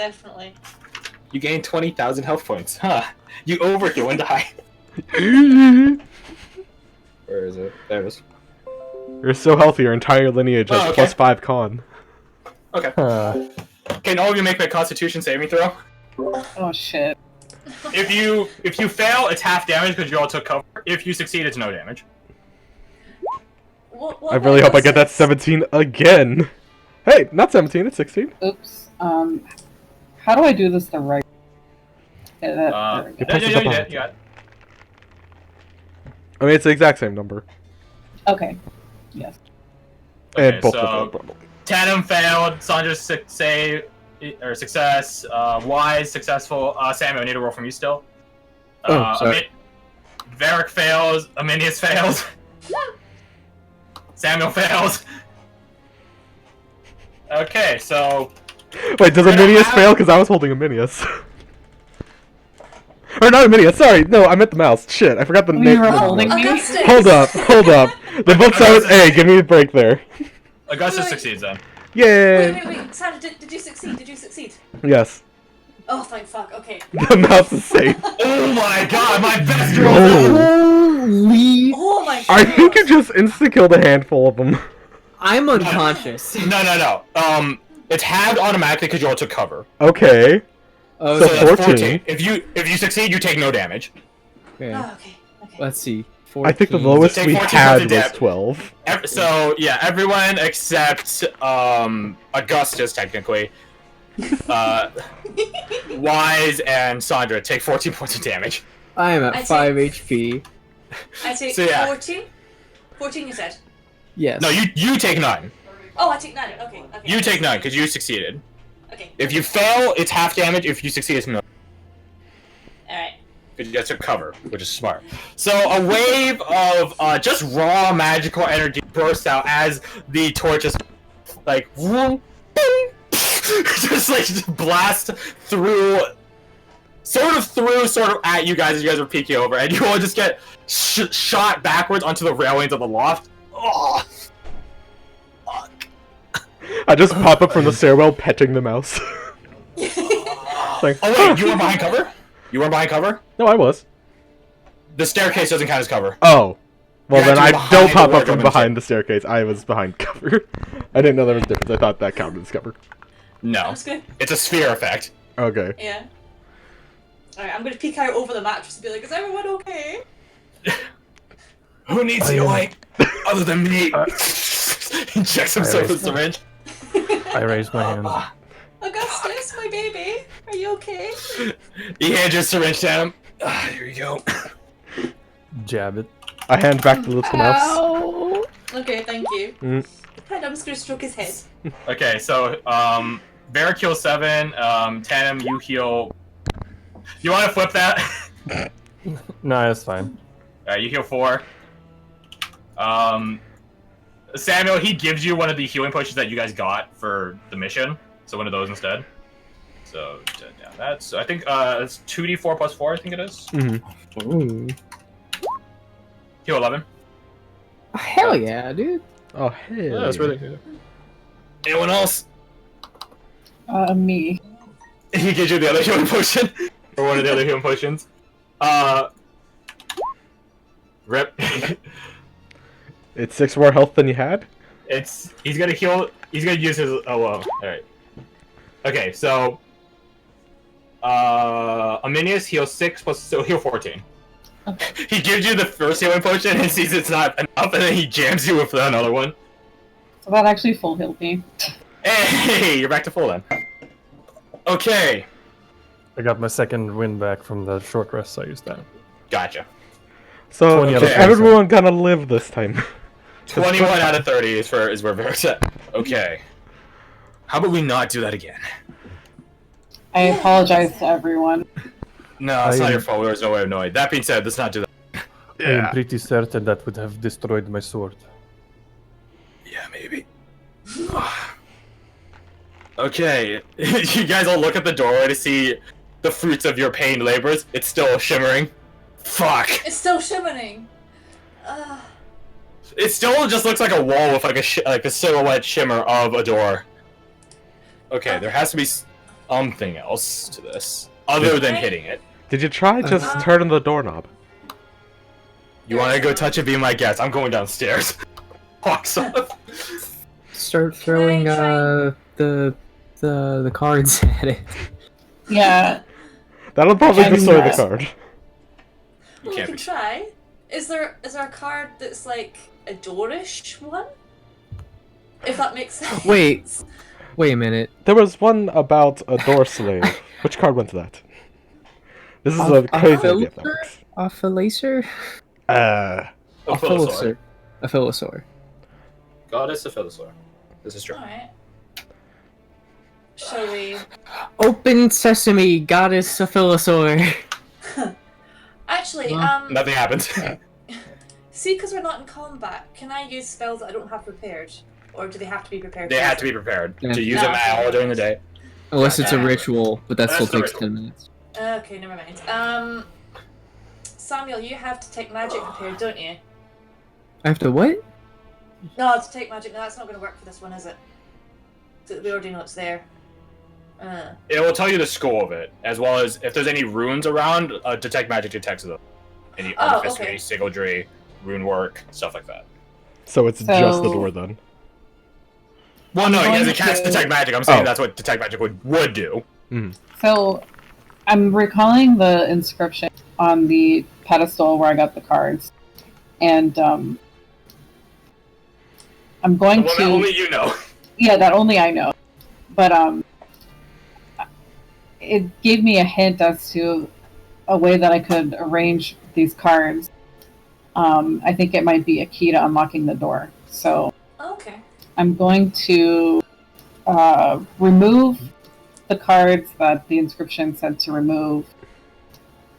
definitely. You gain 20,000 health points. Huh. You overheal and die. Where is it? There it is. You're so healthy, your entire lineage has okay. +5 con. Okay. Can all of you make my Constitution saving throw? Oh shit. If you fail, it's half damage because you all took cover. If you succeed, it's no damage. I really hope I get that 17 again. Hey, not 17, it's 16. Oops. How do I do this the right? Yeah, there we go. You got it. I mean, it's the exact same number. Okay. Yes. And Okay, both so of them, probably. Tatum failed. Sandra's success. Wise successful. Samuel, I need a roll from you still. Sorry. Varric fails. Aminius fails. Samuel fails. Okay, so. Wait, does Aminius fail? Because I was holding Aminius. Or not Aminius, sorry. No, I meant the mouse. Shit, I forgot the name. You were holding me? Augustus. Hold up. The book says, hey, give me a break there. Augustus succeeds then. Yay! Wait. Sandra, did you succeed? Yes. Oh, thank fuck. Okay. The mouse is safe. Oh my god, my best roll! Holy! Oh my god. I think you just insta-killed a handful of them. I'm unconscious. No. It's halved automatically because you all took cover. Okay. Oh, So okay. that's 14. If you succeed, you take no damage. Okay. Oh, okay. Let's see. 14. I think the lowest Take we 14 had points of was damage. 12. So yeah, everyone except Augustus technically, Wise and Sandra take 14 points of damage. I am I at 5 HP. I take So, yeah. 14. 14, you said. Yes. No, you take 9. Oh, I take 9. Okay. You take 9 because you succeeded. Okay. If you fail, it's half damage. If you succeed, it's no. Alright. Because you guys took cover, which is smart. So a wave of just raw magical energy bursts out as the torches, like, just blast through, sort of at you guys as you guys are peeking over, and you all just get shot backwards onto the railings of the loft. Oh, fuck. I just pop up from the stairwell petting the mouse. Like, Oh wait, you were behind cover? You were behind cover? No, I was. The staircase doesn't count as cover. Oh. Well, You then had to I be don't behind pop the up from wardrobe behind the staircase. I was behind cover. I didn't know there was a difference. I thought that counted as cover. No, That's good. it's a sphere effect. Okay. Yeah. Alright, I'm gonna peek out over the mattress and be like, is everyone okay? Who needs healing other than me? Injects himself with a syringe. I raised my hand. Augustus, my baby, are you okay? He hands your syringe to him. Here you go. Jab it. I hand back the little mouse. Ow. Okay, thank you. Mm. And I'm just gonna stroke his head. Okay, so Varric heals 7. Tatum, you heal. You want to flip that? No, that's fine. Alright, you heal 4. Samuel, he gives you one of the healing potions that you guys got for the mission, so one of those instead. So down that. So I think it's 2d4 plus 4. I think it is. Ooh. Heal 11. Hell yeah, dude. Oh, hey. Yeah, that's really good. Anyone else? Me. He gives you the other healing potion, or one of the other healing potions. Rip. It's 6 more health than you had? He's gonna heal. He's gonna use his. Oh well. All right. Okay, so Aminius heals 6 plus, so heal 14. Okay. He gives you the first healing potion and sees it's not enough, and then he jams you with another one. So that actually full healed me. Hey, you're back to full then. Okay, I got my second win back from the short rest I used that. gotcha. So, 20 out of is 30. everyone gonna live this time? 21 out of 30 is where Varric's at. Okay. How about we not do that again? I apologize to everyone. No, it's not your fault. There was no way of knowing. That being said, let's not do that. I am pretty certain that would have destroyed my sword. Yeah, maybe. Okay, you guys all look at the doorway to see the fruits of your pained labors. It's still shimmering. Fuck. It's still shimmering. It still just looks like a wall with like a silhouette shimmer of a door. Okay, there has to be something else to this other than hitting it. Did you try just turning the doorknob? You want to go touch it? Be my guest. I'm going downstairs. Walks off. Start throwing the cards at it. Yeah. That'll probably And, destroy the card. Well, we can't can be- try. Is there a card that's like a doorish one? If that makes sense. Wait a minute. There was one about a door slave. Which card went to that? This is a crazy idea. if that works. Ophilacer? A Philosopher. A Philosaur. Goddess of Philosopher. This is true. Alright. Shall we? Open sesame, goddess of Philosaur. Actually, Nothing happens. see, because we're not in combat, can I use spells that I don't have prepared? Or do they have to be prepared? They have to be prepared Yeah. to use them all during the day. Unless it's a Yeah. ritual, but that That's still the takes ritual. 10 minutes. Okay, never mind. Samuel, you have to take magic prepared, don't you? I have to what? No, to take magic. No, that's not going to work for this one, is it? We already know it's there. It will tell you the score of it, as well as if there's any runes around. Detect magic detects them. Any artificery, okay. sigildry, rune work, stuff like that. So it's just the So- door then. Well, no, he going hasn't cast to- detect magic. I'm saying Oh. that's what detect magic would do. So, I'm recalling the inscription on the pedestal where I got the cards, and I'm going Well, to. only you know. Yeah, that only I know. But it gave me a hint as to a way that I could arrange these cards. I think it might be a key to unlocking the door. So Okay. I'm going to remove the cards that the inscription said to remove,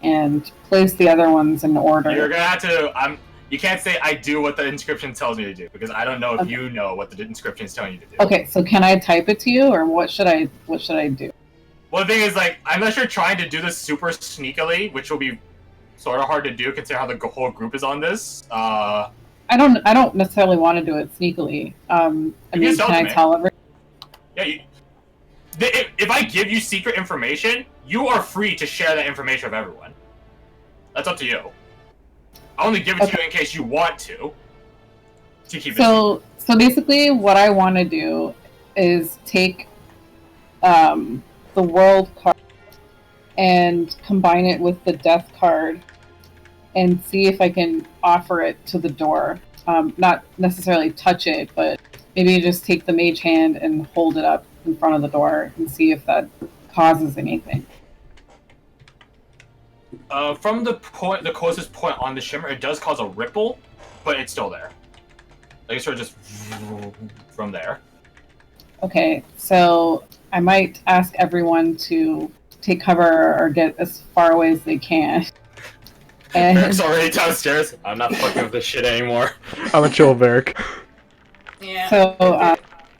and place the other ones in order. You're gonna have to. You can't say I do what the inscription tells me to do because I don't know if Okay. you know what the inscription is telling you to do. Okay, so can I type it to you, or what should I do? Well, the thing is, like, unless you're trying to do this super sneakily, which will be sort of hard to do considering how the whole group is on this. I don't necessarily want to do it sneakily. I mean, tell can I me. tell everyone? Yeah, if I give you secret information, you are free to share that information with everyone. That's up to you. I only give it to you in case you want to keep it secret. So basically, what I want to do is take the world card and combine it with the death card, and see if I can offer it to the door. Not necessarily touch it, but maybe just take the mage hand and hold it up in front of the door and see if that causes anything. From the closest point on the shimmer, it does cause a ripple, but it's still there. Like it's sort of just from there. Okay, so I might ask everyone to take cover or get as far away as they can. And Eric's already downstairs. I'm not fucking with this shit anymore. I'm a chill Varric. Yeah. So,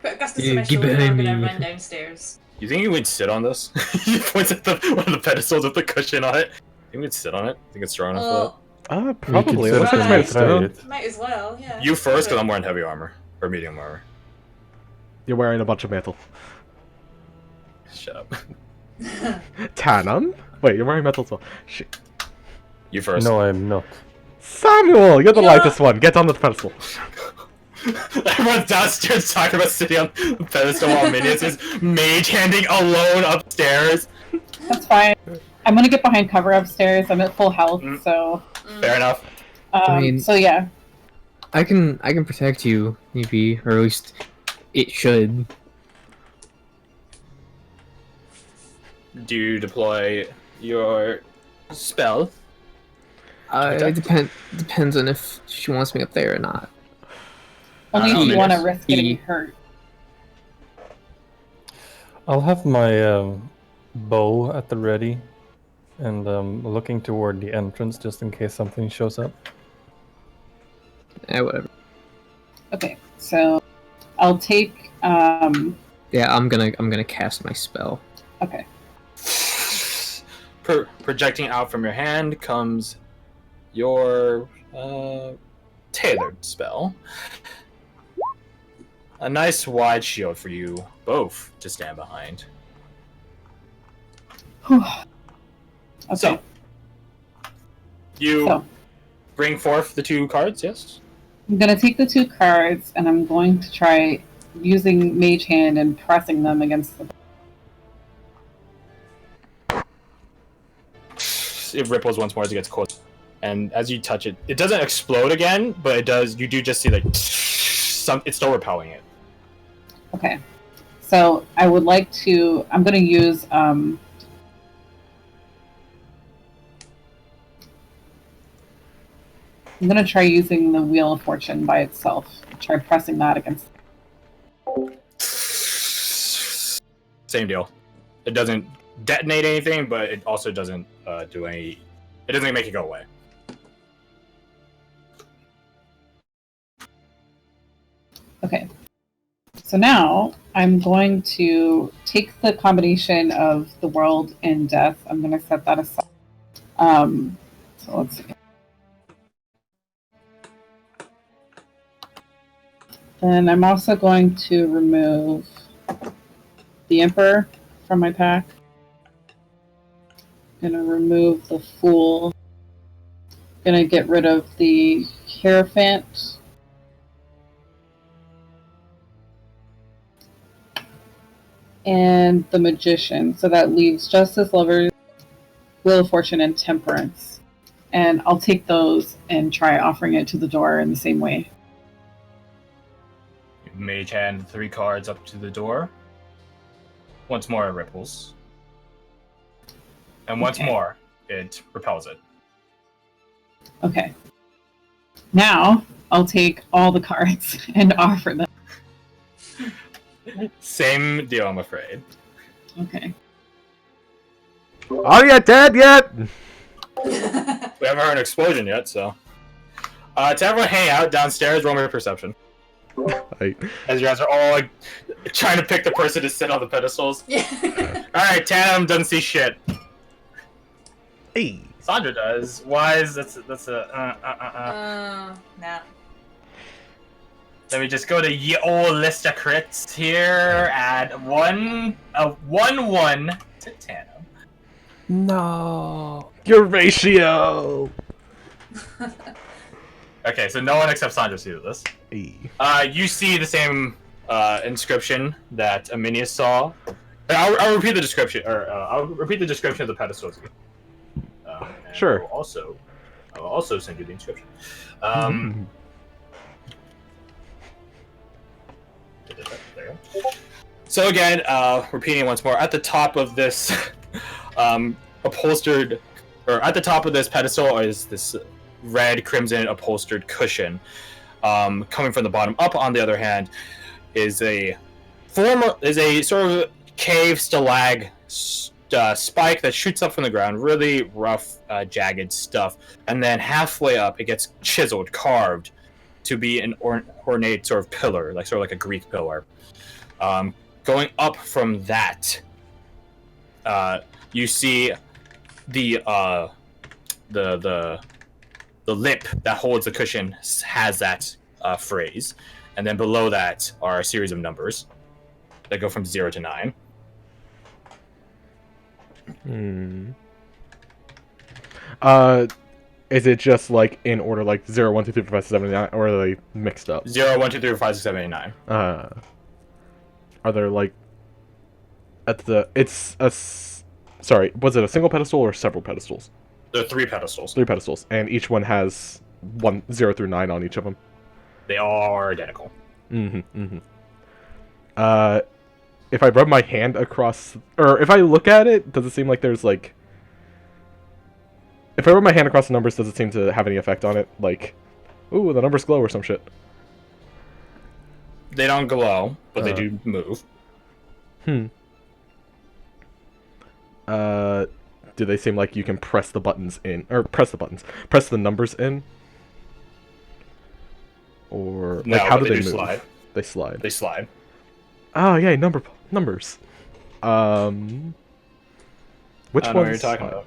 Put Augustus Yeah, on my get shoulder and I'm behind gonna me. run downstairs. You think you would sit on this? He points at one of the pedestals with the cushion on it. You think we'd sit on it? Think it's strong enough for Well, Probably. You It looks could like try it's try made of stone. it. might as well, yeah. that? You first, because I'm wearing heavy armor. Or medium armor. You're wearing a bunch of metal. Shut up. Tannum? Wait, you're wearing metal as well. Shit. You first. No, I'm not. Samuel, you're the Yeah. lightest one. Get on the pedestal. Everyone's downstairs talking about sitting on the pedestal while Minions is mage handing alone upstairs. that's fine. I'm gonna get behind cover upstairs. I'm at full health, so Fair enough. mean- so yeah. I can protect you, maybe, or at least it should. Do you deploy your spell? It depends on if she wants me up there or not. Only if know, you maybe want to it's- risk getting hurt. I'll have my bow at the ready, and looking toward the entrance just in case something shows up. Whatever. Okay, so I'll take. Yeah, I'm gonna cast my spell. Okay. Projecting out from your hand comes your tailored spell. A nice wide shield for you both to stand behind. Okay. So, you So bring forth the 2 cards, yes? I'm gonna take the 2 cards and I'm going to try using Mage Hand and pressing them against the. It ripples once more as it gets close. And as you touch it, it doesn't explode again, but it does. You do just see like it's still repelling it. Okay. So I would like to. I'm gonna use. I'm gonna try using the Wheel of Fortune by itself. Try pressing that against. Same deal. It doesn't detonate anything, but it also doesn't do any. It doesn't make it go away. Okay. So now I'm going to take the combination of the world and death. I'm going to set that aside. So let's see. Then I'm also going to remove the Emperor from my pack. I'm going to remove the Fool. I'm going to get rid of the Hierophant. And the Magician. So that leaves Justice, Lovers, Wheel of Fortune, and Temperance. And I'll take those and try offering it to the door in the same way. Mage hand 3 cards up to the door. Once more it ripples. And once more it repels it. Okay. Now I'll take all the cards and offer them. Same deal, I'm afraid. Okay. Are you dead yet? We haven't heard an explosion yet, so. To everyone hang out downstairs, roll me perception. As you guys are all like trying to pick the person to sit on the pedestals. Yeah. Alright, Tanum doesn't see shit. Hey. Sandra does. Wise, that's Nah. Let me just go to ye old list of crits here. Add 1 to Tanum. No. Your ratio. Okay, so no one except Sandra sees this. Hey. You see the same inscription that Aminius saw. I'll repeat the description, I'll repeat the description of the pedestals again. Sure. I'll also send you the inscription. There you go. So again, repeating once more, at the top of this upholstered, or at the top of this pedestal is this red crimson upholstered cushion. Coming from the bottom up, on the other hand, is a sort of cave stalag spike that shoots up from the ground, really rough, jagged stuff, and then halfway up it gets chiseled, carved to be an ornate sort of pillar, like a Greek pillar. Going up from that, you see the lip that holds the cushion has that phrase, and then below that are a series of numbers that go from 0 to 9. Is it just like in order, like 0, 1, 2, 3, 4, 5, 6, 7, 8, 9, or are they mixed up? 0, 1, 2, 3, 4, 5, 6, 7, 8, 9. Are there like at the? It's a. Sorry, was it a single pedestal or several pedestals? There are 3 pedestals. 3 pedestals, and each one has 0 through 9 on each of them. They all are identical. If I rub my hand across, or if I look at it, does it seem like there's like? If I rub my hand across the numbers, does it seem to have any effect on it? Like, ooh, the numbers glow or some shit. They don't glow, but they do move. Do they seem like you can press the buttons in, or press the numbers in? Or No, like how but do they they do move? slide. They slide. They slide. Oh yay, numbers. Which I ones? don't know what you're talking about.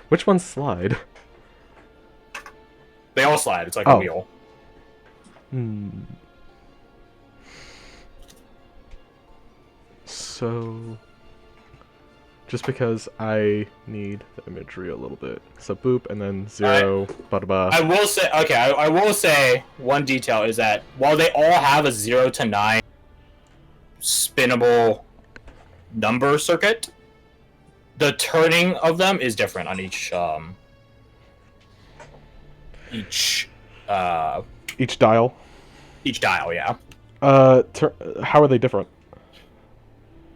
Which ones slide? They all slide. It's like a wheel. So just because I need the imagery a little bit. So boop, and then 0, ba-da-ba. I will say, okay, I will say one detail is that while they all have a 0 to 9 spinnable number circuit, the turning of them is different on each dial. Each dial. Yeah. How are they different?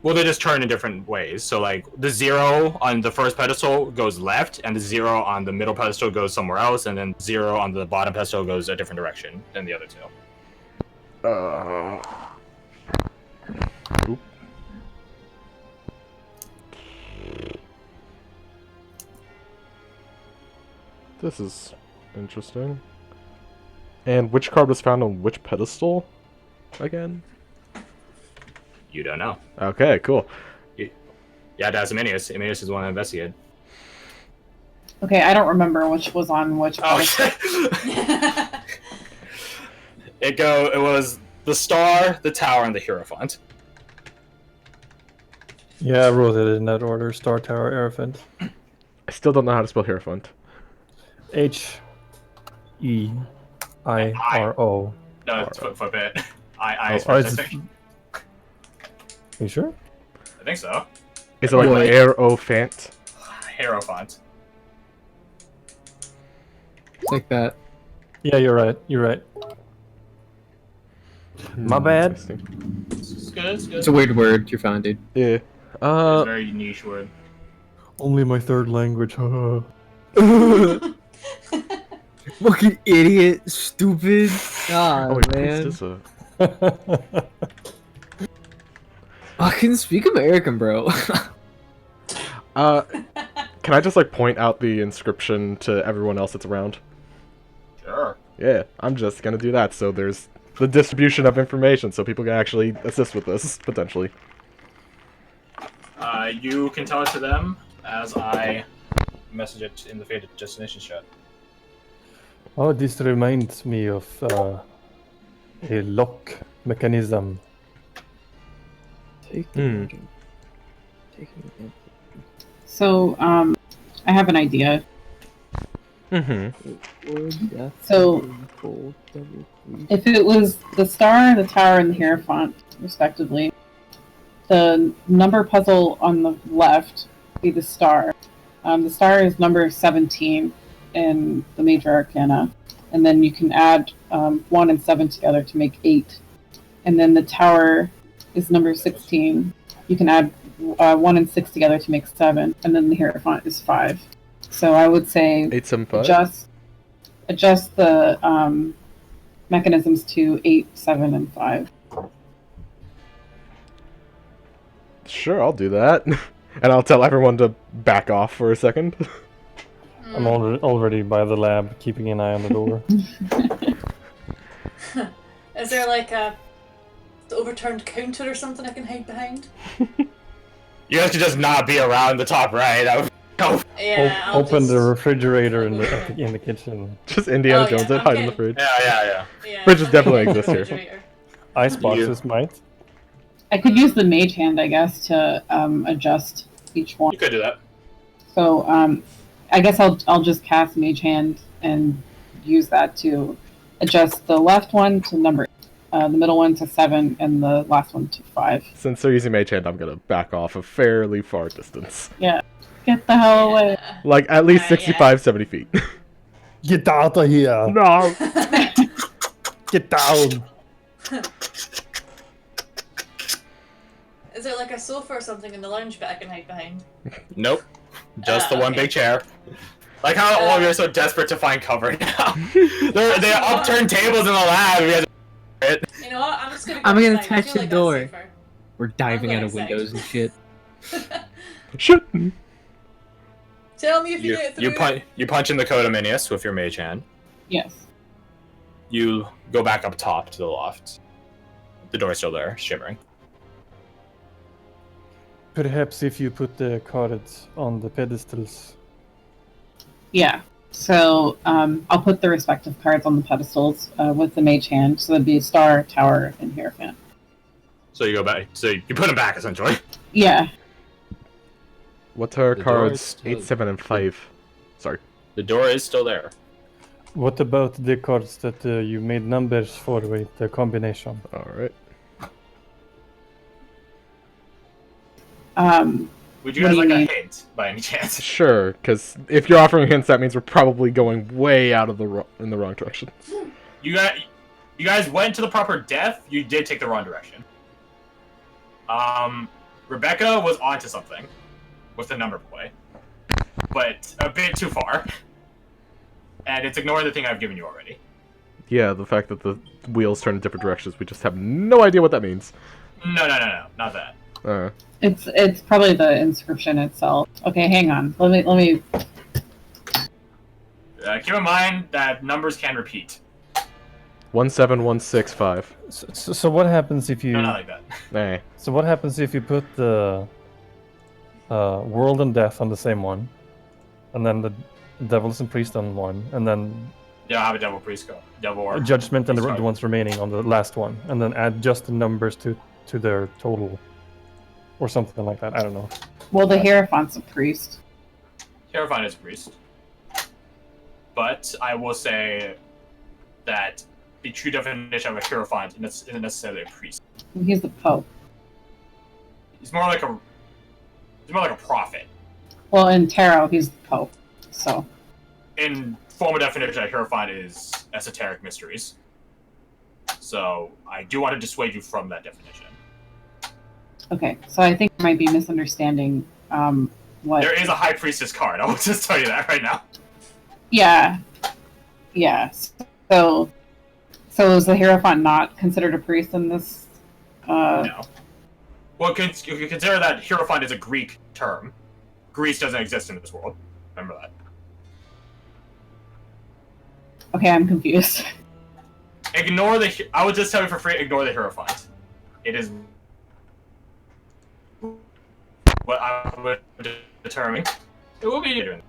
Well, they just turn in different ways. So, like, the 0 on the first pedestal goes left, and the 0 on the middle pedestal goes somewhere else, and then 0 on the bottom pedestal goes a different direction than the other two. Oop. This is interesting. And which card was found on which pedestal again? You don't know. Okay, cool. You have to ask Eminius. Eminius is the one that investigated. Okay, I don't remember which was on which. Oh, shit. It was the star, the tower, and the Hierophant. Yeah, I wrote it in that order. Star, Tower, Hierophant. I still don't know how to spell Hierophant. H-E-I-R-O. No, it's footbit. I Oh, it's... You sure? I think so. Is it like Wait. Hierophant? Hierophant. It's like that. Yeah, you're right. You're right. My bad. Interesting. It's good, it's good. It's a weird word you found, dude. Yeah. It's a very niche word. Only my third language. Fucking idiot, stupid. Ah, Oh, wait, man. what's this? I can speak American, bro. Can I just like point out the inscription to everyone else that's around? Sure. Yeah, I'm just gonna do that. So there's the distribution of information, so people can actually assist with this potentially. You can tell it to them as I message it in the faded destination chat. Oh, this reminds me of a lock mechanism. So, I have an idea. Mm-hmm. So, if it was the star, the tower, and the Hierophant, respectively, the number puzzle on the left would be the star. The star is number 17 in the major arcana, and then you can add 1 and 7 together to make 8. And then the tower is number 16. You can add 1 and 6 together to make 7, and then the Hierophant is 5. So I would say 875. adjust the mechanisms to 8, 7, and 5. Sure, I'll do that, and I'll tell everyone to back off for a second. I'm already by the lab, keeping an eye on the door. Is there like a overturned counter or something I can hide behind? You guys could just not be around the top right. That would Yeah. I'll Open just... the refrigerator in the kitchen. Just Indiana Oh, Jones yeah, and hide in the okay. fridge. Yeah. Yeah, Fridges I'm definitely in the exist here. refrigerator. Ice boxes might. I could use the mage hand, I guess, to adjust each one. You could do that. So I guess I'll just cast mage hand and use that to adjust the left one to number, the middle one to 7, and the last one to 5. Since they're using Mage Hand, I'm gonna back off a fairly far distance. Yeah, get the hell away. Like, at least Yeah. 65, 70 feet. Get out of here! No! Get down! Is there like a sofa or something in the lounge bit I can hide behind? Nope. Just the one okay. big chair. Like how all of you are so desperate to find cover now. They upturned tables in the lab. You guys You know what? I'm just gonna. Go I'm gonna outside. I touch feel the like door. that's safer. We're diving I'm out of going windows and shit. Shit! Tell me if you get through. you punch in the code of Minius with your mage hand. Yes. You go back up top to the loft. The door's still there, shimmering. Perhaps if you put the cards on the pedestals. Yeah. So I'll put the respective cards on the pedestals with the mage hand. So that'd be star, tower, and Hierophant. So you go back. So you put them back essentially. Yeah. What's our The door is cards? still- 8, 7, and 5. Sorry. The door is still there. What about the cards that you made numbers for with the combination? Alright. Would you What guys do like you a mean? hint by any chance? Sure, because if you're offering hints, that means we're probably going way out of the in the wrong direction. You guys went to the proper depth. You did take the wrong direction. Rebecca was onto something with the number play, but a bit too far. And it's ignoring the thing I've given you already. Yeah, the fact that the wheels turn in different directions, we just have no idea what that means. No, not that. It's probably the inscription itself. Okay, hang on. Let me. Keep in mind that numbers can repeat. 17165. So what happens if you? No, not like that. Nah. So what happens if you put the world and death on the same one, and then the devils and priest on one, and then Yeah, I'll have a devil priest go. Devil or judgment and priest the ones remaining on the last one, and then add just the numbers to their total, or something like that. I don't know. Well, the Hierophant's a priest. Hierophant is a priest. But I will say that the true definition of a Hierophant isn't necessarily a priest. He's the Pope. He's more like a prophet. Well, in tarot, he's the Pope. So. In formal definition, a Hierophant is esoteric mysteries. So I do want to dissuade you from that definition. Okay, so I think I might be misunderstanding what. There is a High Priestess card. I will just tell you that right now. Yeah. Yeah. So is the Hierophant not considered a priest in this? No. Well, if you consider that Hierophant is a Greek term, Greece doesn't exist in this world. Remember that. Okay, I'm confused. Ignore the. I would just tell you for free. Ignore the Hierophant. It is what I would determine. It will be doing.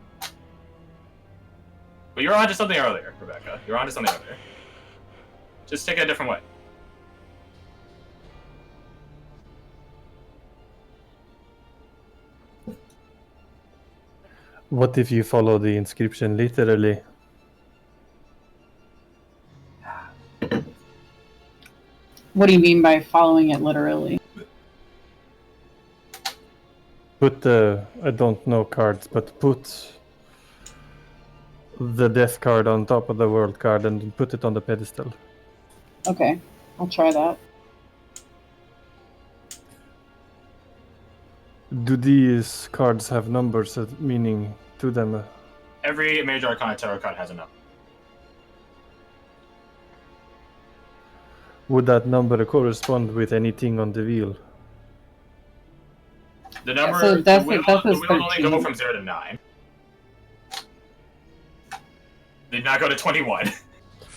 But you're onto something earlier, Rebecca. You're onto something earlier. Just take it a different way. What if you follow the inscription literally? What do you mean by following it literally? Put the I don't know cards, but put the death card on top of the world card and put it on the pedestal. Okay, I'll try that. Do these cards have numbers, meaning to them? Every major arcana tarot card has a number. Would that number correspond with anything on the wheel? The number. so death the wheel is only go 13. from 0 to 9. Did not go to 21.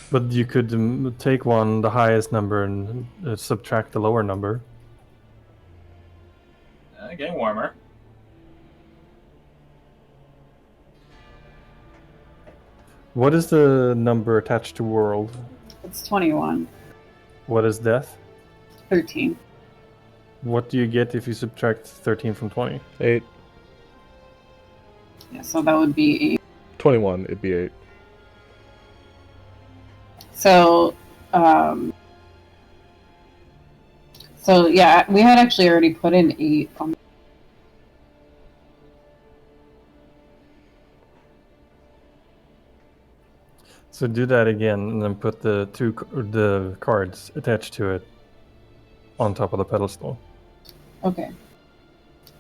But you could take one, the highest number, and subtract the lower number. Getting warmer. What is the number attached to world? It's 21. What is death? 13. What do you get if you subtract 13 from 20? 8. Yeah, so that would be 8. 21, it'd be 8. So, so yeah, we had actually already put in 8 on. So do that again, and then put the cards attached to it on top of the pedestal. Okay.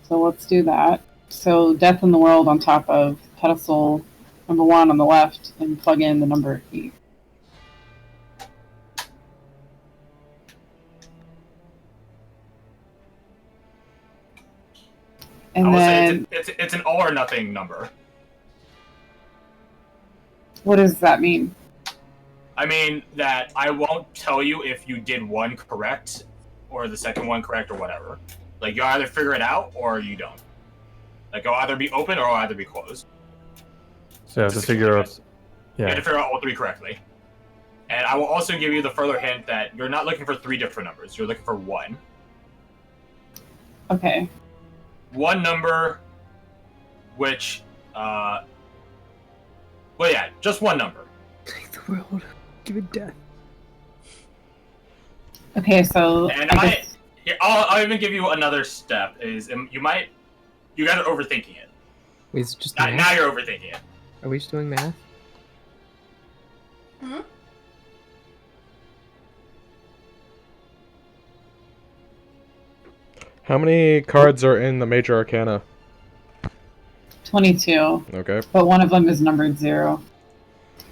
So let's do that. So Death in the World on top of pedestal number 1 on the left, and plug in the number 8. And I will then, say it's an all or nothing number. what does that mean? I mean that I won't tell you if you did one correct or the second one correct or whatever. Like, you either figure it out or you don't. Like, it'll either be open or it'll either be closed. So you have to figure out. You have Yeah. to figure out all 3 correctly. And I will also give you the further hint that you're not looking for 3 different numbers. You're looking for 1. Okay. One number which, well, yeah, just one number. Take the world. Give it death. Okay, so And I guess, I'll even give you another step. Is you guys are overthinking it. Wait, is it just Now, math? now you're overthinking it. Are we just doing math? Hmm? How many cards are in the Major Arcana? 22, Okay. but one of them is numbered 0.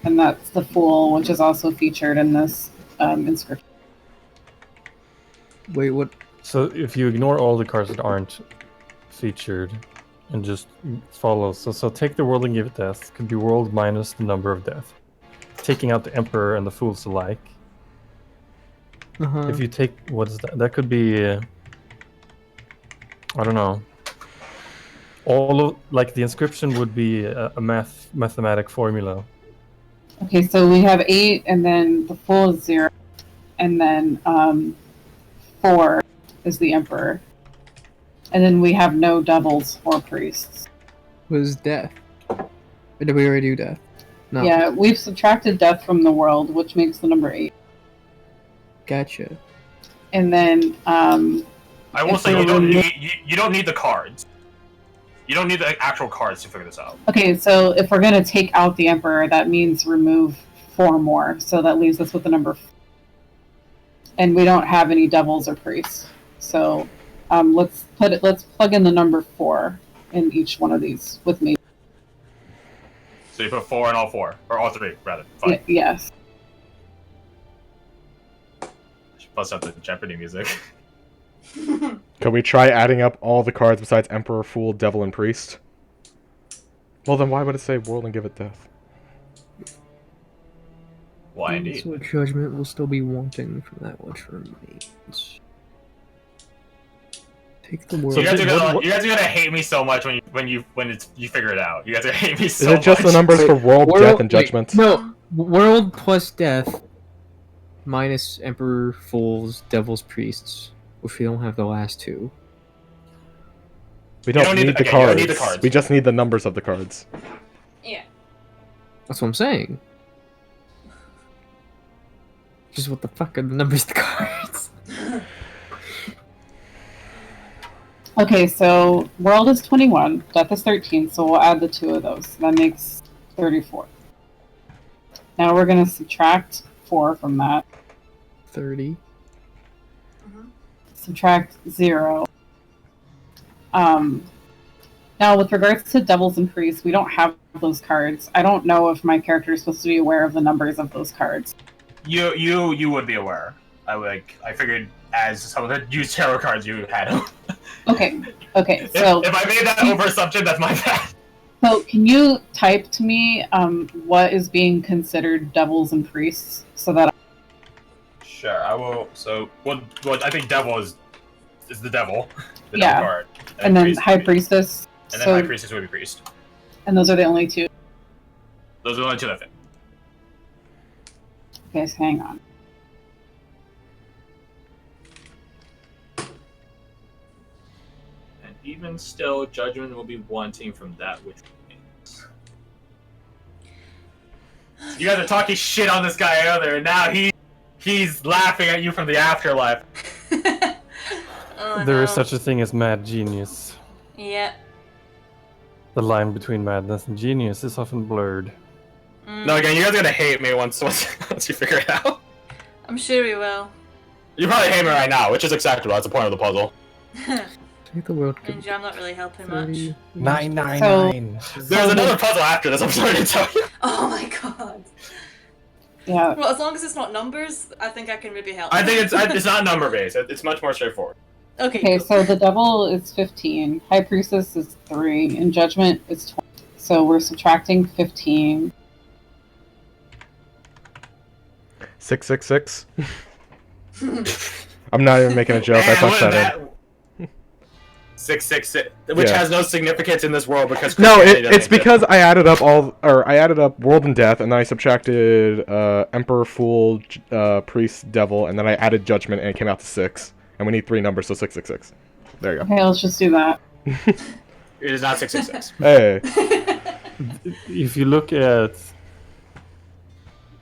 And that's the Fool, which is also featured in this inscription. Wait, what? So if you ignore all the cards that aren't featured and just follow, so take the world and give it death. Could be world minus the number of death. Taking out the emperor and the fools alike. Uh-huh. If you take, what is that? That could be, I don't know. All of, like the inscription would be a mathematic formula. Okay, so we have 8, and then the Fool is 0, and then 4 is the Emperor. And then we have no devils or priests. What is death? Or did we already do death? No. Yeah, we've subtracted death from the world, which makes the number 8. Gotcha. And then, I will If say we're you don't really- need you don't need the cards. You don't need the actual cards to figure this out. okay, so if we're going to take out the Emperor, that means remove 4 more. So that leaves us with the number 4. And we don't have any devils or priests. So let's plug in the number 4 in each one of these with me. So you put 4 in all 4, or all 3 rather. Fine. Yes. Should bust out the Jeopardy music. Can we try adding up all the cards besides Emperor, Fool, Devil, and Priest? Well, then why would it say World and give it death? Why indeed? So judgment will still be wanting from that which remains. Take the world. So you guys are What- gonna hate me so much when you figure it out. You guys are gonna hate me Is so it just much. the numbers for World, Death, and wait, Judgment? no, world plus death minus emperor, fools, devils, priests, which we don't have the last 2. We don't, don't need need, the- the okay, you don't cards. need the cards. We just need the numbers of the cards. Yeah. That's what I'm saying. Just what the fuck are the numbers of the cards? Okay, so world is 21, death is 13, so we'll add the 2 of those. That makes 34. Now we're going to subtract 4 from that. 30. Subtract 0. Now, with regards to devils and priests, we don't have those cards. I don't know if my character is supposed to be aware of the numbers of those cards. You would be aware. I figured as someone that used tarot cards, you had them. Okay, If so I made that over assumption, that's my bad. so can you type to me what is being considered devils and priests so that Sure, I will. So, what I think devil is the devil, the Yeah. devil card, and then priest high would be- priestess, and then so high priestess would be priest. and those are the only 2. Those are the only 2 that fit. Okay, so hang on. And even still, judgment will be wanting from that which remains. You guys are talking shit on this guy earlier, and now he's laughing at you from the afterlife. Oh, There no. is such a thing as mad genius. Yeah. The line between madness and genius is often blurred. No, again, you guys are gonna hate me once you figure it out. I'm sure we will. You probably hate me right now, which is acceptable. That's the point of the puzzle. Take the world. Give Ninja, I'm not really helping 30. much. 999. There's another puzzle after this. I'm sorry to tell you. Oh my god. Yeah, Well, as long as it's not numbers, I think I can maybe help. I think it's not number based. It's much more straightforward. Okay. okay, Cool. so the devil is 15, high priestess is 3, and judgment is 20. So we're subtracting 15. 666. I'm not even making a joke. I Man, punched what that is in. 666, which Yeah. has no significance in this world because No, Christianity doesn't it's because I added up I added up World and Death, and then I subtracted Emperor, Fool, Priest, Devil, and then I added Judgment, and it came out to 6. And we need 3 numbers, so 666. There you go. Okay, let's just do that. It is not 666. Hey. If you look at,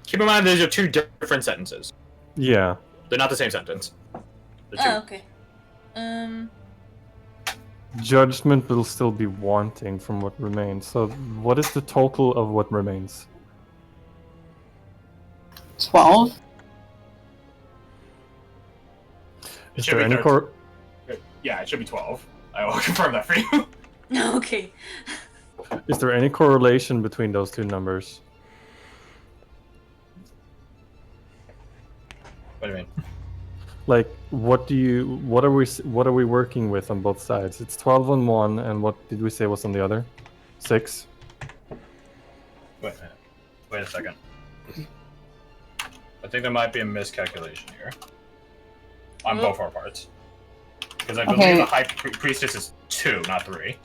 Keep in mind, these are two different sentences. yeah, They're not the same sentence. They're two. Oh, okay. judgment will still be wanting from what remains. So, what is the total of what remains? 12. Is should there be any 13. Yeah, it should be 12. I will confirm that for you. Okay. is there any correlation between those two numbers? What do you mean? Like, what are we working with on both sides? It's 12 on one, and what did we say was on the other? 6. Wait a minute. Wait a second. I think there might be a miscalculation here. On both our parts. Because I believe the High Priestess is 2, not 3.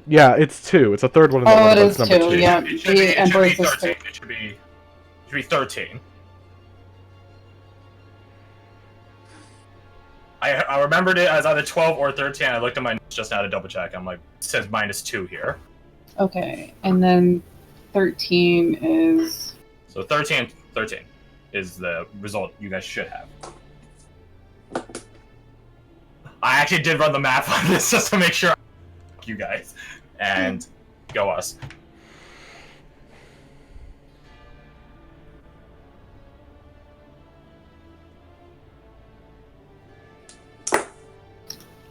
Yeah, it's 2. It's a third one in the Oh, order, it but is it's number 2, 2. yeah. It should The be Emperor's is 13. 3. It should be 13. I remembered it as either 12 or 13. I looked at my notes just now to double check. I'm like, it says -2 here. Okay, and then 13 is... So 13 is the result you guys should have. I actually did run the math on this just to make sure you guys. And go us.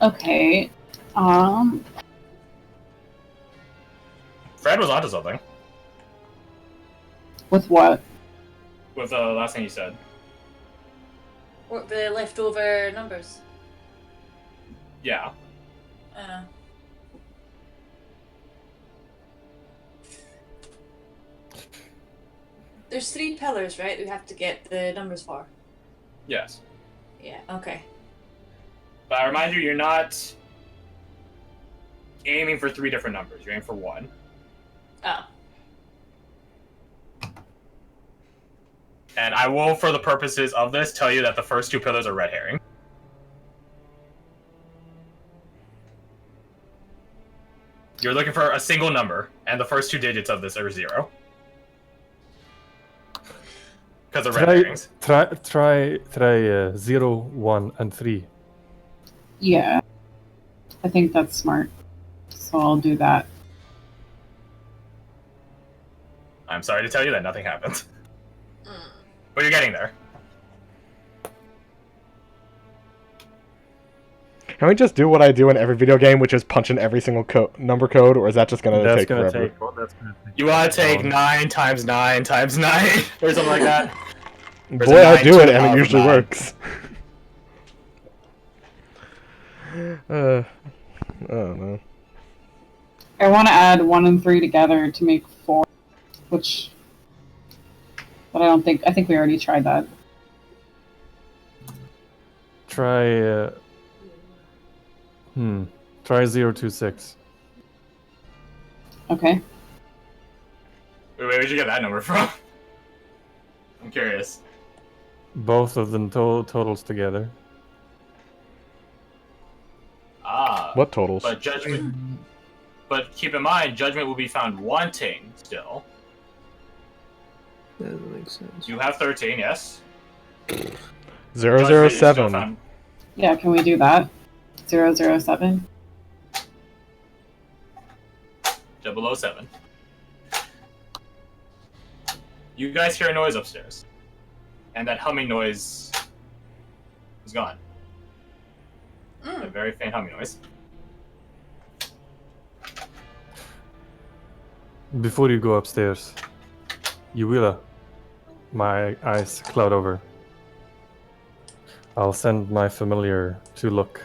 Okay, Fred was onto something with what? with the last thing you said. What, the leftover numbers? Yeah. There's 3 pillars, right? We have to get the numbers for. Yes. Yeah, okay. But I remind you, you're not aiming for 3 different numbers. You're aiming for 1. Oh. And I will, for the purposes of this, tell you that the first 2 pillars are red herring. You're looking for a single number, and the first 2 digits of this are 0. Because of red herrings. Try 0, 1, and 3. Yeah, I think that's smart. So I'll do that. I'm sorry to tell you that nothing happened. But you're getting there. Can we just do what I do in every video game, which is punch in every single number code, or is that just gonna take forever? That's gonna take. You want to take 9 times 9 times 9 or something like that? Or is Boy, I 9 do to it, the and power it of usually 9? works. I don't know. I want to add 1 and 3 together to make 4, which... But I think we already tried that. Try. Try 0, 2, 6. Okay. Wait, where'd you get that number from? I'm curious. Both of them totals together. Ah. What totals? But judgment. But keep in mind, judgment will be found wanting still. That makes sense. You have 13, yes. 007. Yeah, can we do that? 007? 007. You guys hear a noise upstairs. And that humming noise is gone. A very faint humming noise. Before you go upstairs, you will. My eyes cloud over. I'll send my familiar to look.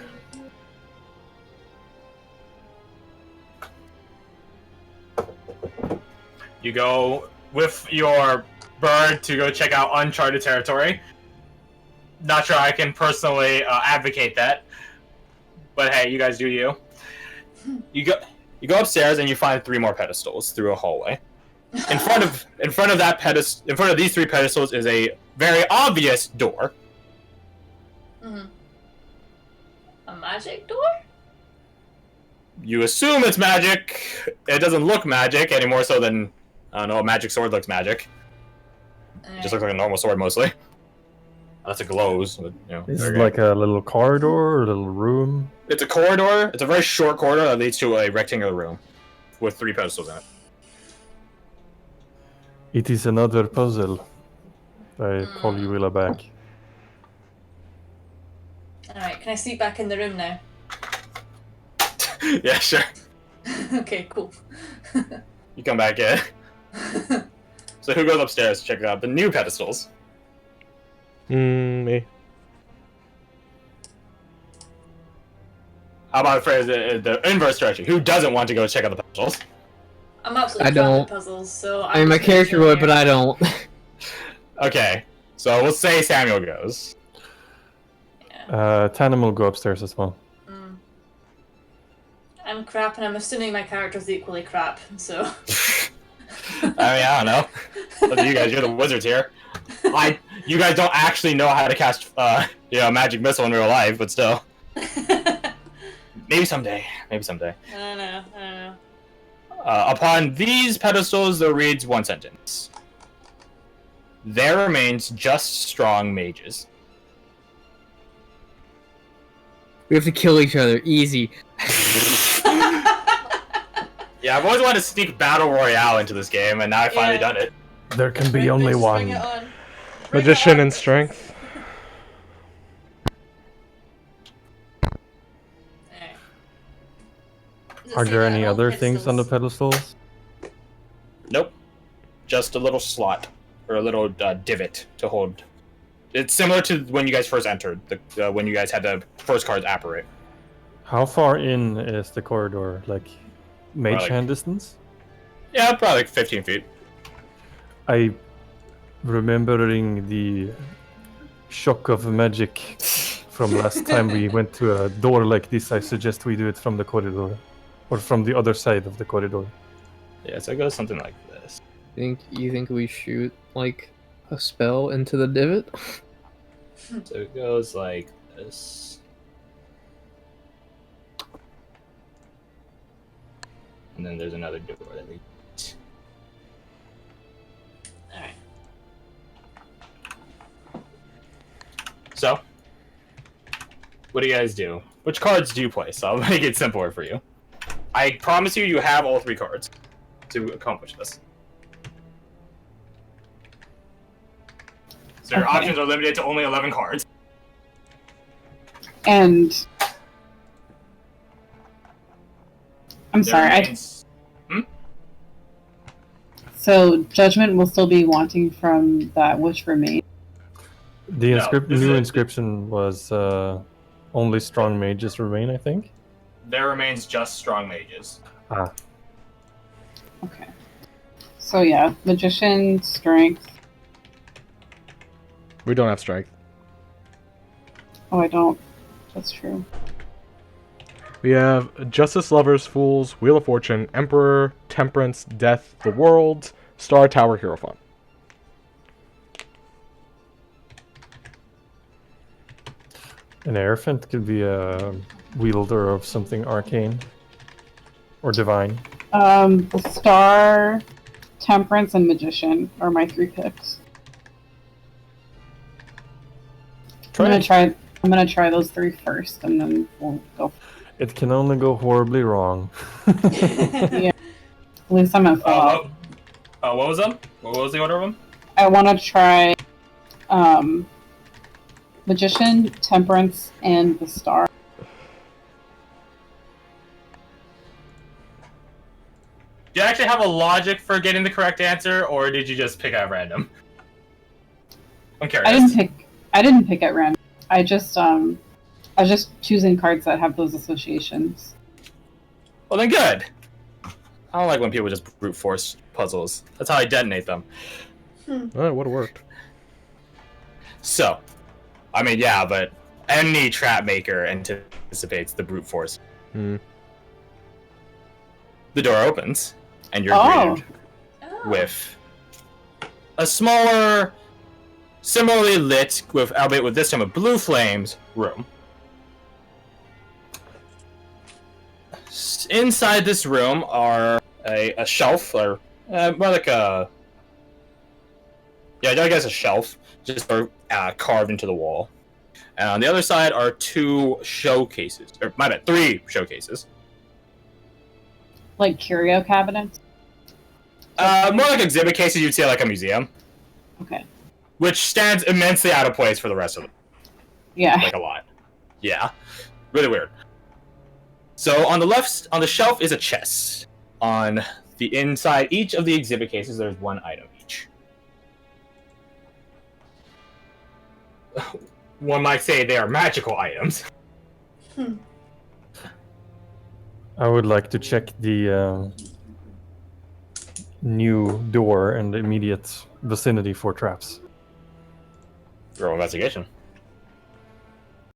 You go with your bird to go check out uncharted territory. Not sure I can personally advocate that, but hey, you guys do you. You go upstairs and you find 3 more pedestals through a hallway. In front of that pedestal, in front of these 3 pedestals is a very obvious door. A magic door? You assume it's magic. It doesn't look magic any more so than, I don't know, a magic sword looks magic. It just looks like a normal sword mostly. Unless it glows. But, you know, Is it like a little corridor or a little room? It's a corridor. It's a very short corridor that leads to a rectangular room with 3 pedestals in it. It is another puzzle. I call you Willa back. Alright, can I sneak back in the room now? Yeah, sure. Okay, cool. You come back in. So who goes upstairs to check out the new pedestals? Me. How about for the inverse direction? Who doesn't want to go check out the pedestals? I'm absolutely I crap don't. at puzzles, so I mean, my just gonna character chill would, here. but I don't. Okay, so we'll say Samuel goes. Yeah. Tannen will go upstairs as well. I'm crap, and I'm assuming my character's equally crap, so... I mean, I don't know. Look at you guys, you're the wizards here. You guys don't actually know how to cast, magic missile in real life, but still. Maybe someday. Maybe someday. I don't know. Upon these pedestals, there reads one sentence. There remains just strong mages. We have to kill each other. Easy. Yeah, I've always wanted to sneak Battle Royale into this game, and now I've finally done it. There can be Bring only this, one. bring it on. Bring Magician it on. and strength. Alright. Does it Are say there that any on all other things on the pedestals? Nope. Just a little slot, or a little divot to hold. It's similar to when you guys first entered, when you guys had the first cards apparate. How far in is the corridor? Like, mage hand distance? Yeah, probably like 15 feet. I remembering the shock of magic from last time we went to a door like this. I suggest we do it from the corridor, or from the other side of the corridor. Yeah, so it goes something like this. You think we shoot like a spell into the divot? So it goes like this. And then there's another door that leads. Alright. So, what do you guys do? Which cards do you play? So I'll make it simpler for you. I promise you, you have all 3 cards to accomplish this. So your Okay. options are limited to only 11 cards. And I'm There sorry. remains- So judgment will still be wanting from that which remains. The No, this new is- inscription was only strong mages remain, I think. There remains just strong mages. Ah, Okay. So yeah, magician, strength. We don't have strength. Oh, I don't. That's true. We have Justice, Lovers, Fools, Wheel of Fortune, Emperor, Temperance, Death, The World, Star, Tower, Hierophant. an Hierophant could be a wielder of something arcane or divine. The star, temperance, and magician are my 3 picks. Try I'm it. gonna try those 3 first, and then we'll go. It can only go horribly wrong. Yeah. At least I'm at full. What was them? What was the order of them? I want to try magician, temperance, and the star. Do you actually have a logic for getting the correct answer, or did you just pick at random? I'm curious. I didn't pick at random. I was just choosing cards that have those associations. Well, then good. I don't like when people just brute force puzzles. That's how I detonate them. Oh, it would have worked. So, I mean, yeah, but any trap maker anticipates the brute force. Hmm. The door opens, and you're Oh. greeted with a smaller, similarly lit, albeit with this time with blue flames, room. Inside this room are a shelf, or more like a... Yeah, I guess a shelf, just carved into the wall. And on the other side are 2 showcases, or my bad, 3 showcases. Like curio cabinets? More like exhibit cases you'd see at like a museum. Okay. Which stands immensely out of place for the rest of them. Yeah. Like a lot. Yeah. Really weird. So on the shelf is a chest. On the inside, each of the exhibit cases, there's 1 item each. One might say they are magical items. I would like to check the new door and the immediate vicinity for traps. Roll investigation.